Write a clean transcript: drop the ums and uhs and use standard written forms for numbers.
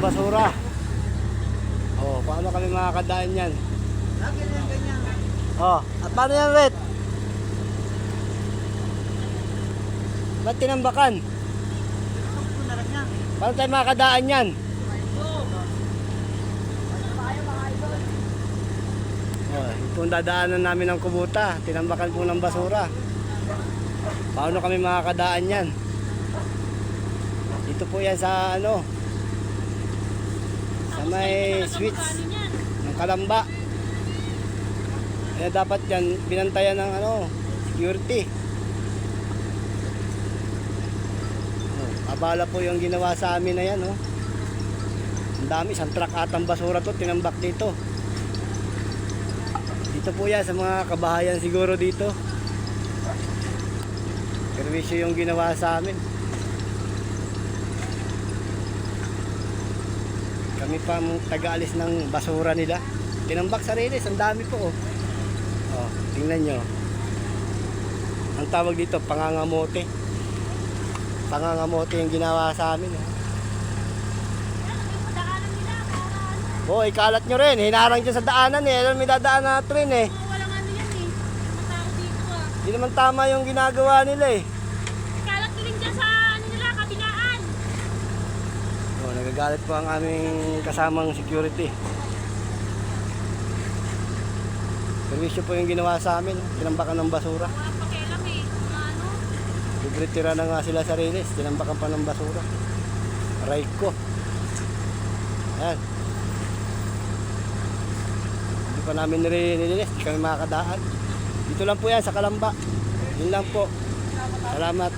basura. Oh, paano kami makakadaan yan? Lagi na yan ganyan. Oh, at paano yan, Ret? Ba't tinambakan? Tinutog ko na lang yan. Paano tayo makakadaan yan? Oh, ito ang dadaanan namin ng Kubuta. Tinambakan po ng basura. Paano kami makakadaan yan? Dito po yan sa ano, sa may switch ng Kalamba. Kaya dapat yan binantayan ng ano, security. Oh, abala po yung ginawa sa amin na yan, oh. Ang dami, isang truck atang basura to tinambak dito. Dito po yan sa mga kabahayan siguro dito. Servisyo yung ginawa sa amin. Kami pa taga-alis ng basura nila. Tinambak sa rilis, ang dami po, oh. Oh, tingnan nyo. Ang tawag dito, pangangamote. Pangangamote yung ginawa sa amin, oh. Oh, ikalat nyo rin. Hinarang dyan sa daanan, eh. Alam, may dadaan na train, eh. Walang ano yan eh. Matao dito ah. Hindi naman tama yung ginagawa nila, eh. Kalat ko rin dyan sa ano nila, kabilaan. Oh, nagagalit po ang aming kasamang security. Servisyo po yung ginawa sa amin, tinambakan ng basura. Walang pakialam eh. Mga ano. Nagretira na nga sila sa rilis, tinambakan pa ng basura. Aray ko. Ayan. Hindi pa namin nilinis, hindi kami makakadaan. Dito lang po yan sa Kalamba. Yun lang po. Salamat.